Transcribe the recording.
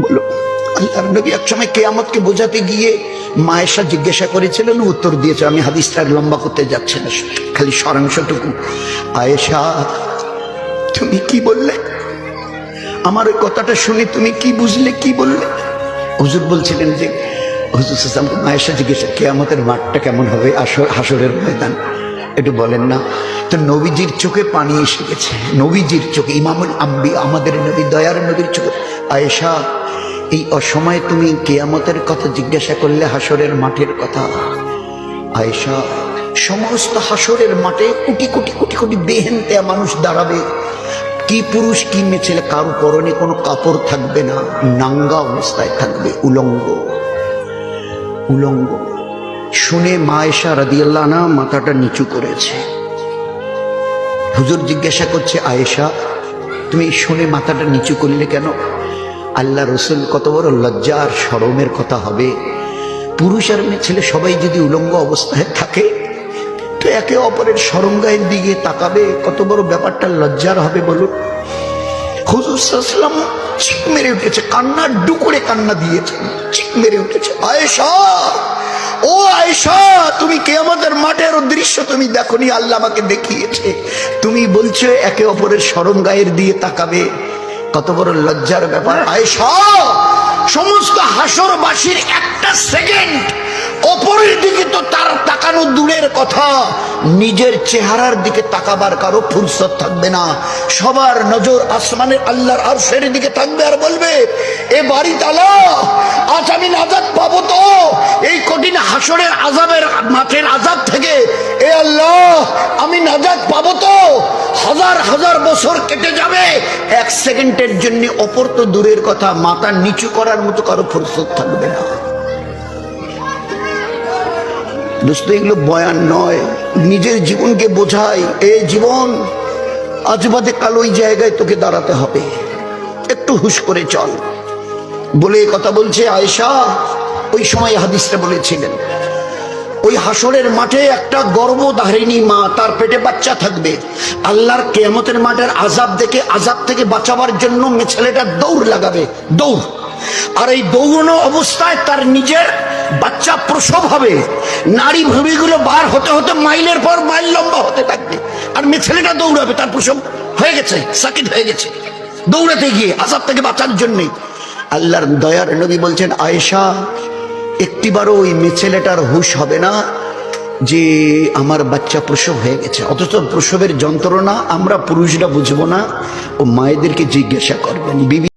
বলো। আল্লাহর নবী একসময় কিয়ামতকে বোঝাতে গিয়ে মায়েশা জিজ্ঞাসা করেছিলেন, উত্তর দিয়েছে। আমি হাদিসটা লম্বা করতে যাচ্ছি না, খালি সারাংশটুকু। আয়েশা, তুমি কি বললে? আমার ওই কথাটা শুনে তুমি কি বুঝলে, কি বললে? হুজুর বলছিলেন যে, হুজুর মায়েশা জিজ্ঞাসা, কিয়ামতের মাঠটা কেমন হবে, হাসরের ময়দান, একটু বলেন না। তো নবীজির চোখে পানি এসে গেছে, নবীজির চোখে, ইমামুল আম্বিয়া, আমাদের নবী, দয়ার নবীর চোখে। আয়েশা, এই অসময়ে তুমি কিয়ামতের কথা জিজ্ঞাসা করলে, হাসরের মাঠের কথা। আয়েশা, সমস্ত হাসরের মাঠে কোটি কোটি কোটি কোটি বেহেনতেয়া মানুষ দাঁড়াবে। কি পুরুষ কি মেয়ে ছেলে, কারো পরনে কোনো কাপড় থাকবে না, নাঙ্গা অবস্থায় থাকবে, উলঙ্গ উলঙ্গ। শুনে মা আয়েশা রাদিয়াল্লাহু আনহা মাথাটা নিচু করেছে। হুজুর জিজ্ঞাসা করছে, আয়েশা, তুমি শুনে মাথাটা নিচু করলে কেন? আল্লাহ রসুল, কত বড় লজ্জা আর শরমের কথা হবে। পুরুষ আর মেয়ে ছেলে সবাই যদি উলঙ্গ অবস্থায় থাকে, তো একে অপরের শরমগায়ের দিকে তাকাবে, কত বড় ব্যাপারটা লজ্জার হবে বলুন। হুজুর সাল্লাল্লাহু আলাইহি ওয়াসাল্লাম চিক মেরে উঠেছে, কান্না ডুকরে কান্না দিয়েছেন, চিক মেরে উঠেছে। আয়েশা, ও আয়েশা, তুমি কিয়ামতের মাঠের দৃশ্য তুমি দেখোনি, আল্লাহ আমাকে দেখিয়েছে। তুমি বলছো একে অপরের শরমগায়ের দিয়ে তাকাবে, কত বড় লজ্জার ব্যাপার। আয়েশা, সমস্ত হাসরবাসীর একটা সেকেন্ড অপরের দিকে তো তার তাকানো দূরের কথা, নিজের চেহারার দিকে তাকাবার কারো ফুরসত থাকবে না। সবার নজর আসমানের আল্লাহর আরশের দিকে থাকবে, আর বলবে, এ বাড়ি তালা, আজ আমি নাজাত পাবো তো এই কঠিন হাসরের আযাবের মাঠের আযাব থেকে? এ আল্লাহ, আমি নাজাত পাবো তো? হাজার হাজার বছর কেটে যাবে, এক সেকেন্ডের জন্য অপর তো দূরের কথা, মাথা নিচু করার মতো কারো ফুরসত থাকবে না। দোস্ত, এগুলো বয়ান নয়, নিজের জীবনকে বোঝাই। এ জীবন, আজ বাদে কাল ওই জায়গায় তোকে দাঁড়াতে হবে, একটু হুশ করে চল বলে কথা বলছে। আয়েশা ওই সময় হাদিসটা বলেছিলেন, ওই হাসরের মাঠে একটা গর্ভধারিণী মা, তার পেটে বাচ্চা থাকবে। আল্লাহর কিয়ামতের মাঠের আযাব দেখে, আযাব থেকে বাঁচাবার জন্য মেয়ে ছেলেটা দৌড় লাগাবে, দৌড়। আর এই দৌড়ানো অবস্থায় তার নিজের বাচ্চা প্রসব হবে, নারী ভূমিগুলো বার হতে হতে মাইলের পর মাইল লম্বা হতে থাকবে, আর মেয়ে ছেলেটা দৌড়াবে, তার প্রসব হয়ে গেছে, সাকিত হয়ে গেছে, দৌড়াতে গিয়ে আযাব থেকে বাঁচার জন্যে। আল্লাহর দয়ার নবী বলছেন, আয়েশা, একটিবারও ওই মেয়ে ছেলেটার হুঁশ হবে না যে আমার বাচ্চা প্রসব হয়ে গেছে। অথচ প্রসবের যন্ত্রণা আমরা পুরুষরা বুঝবো না, ও মায়েদেরকে জিজ্ঞাসা করবেন। বিবি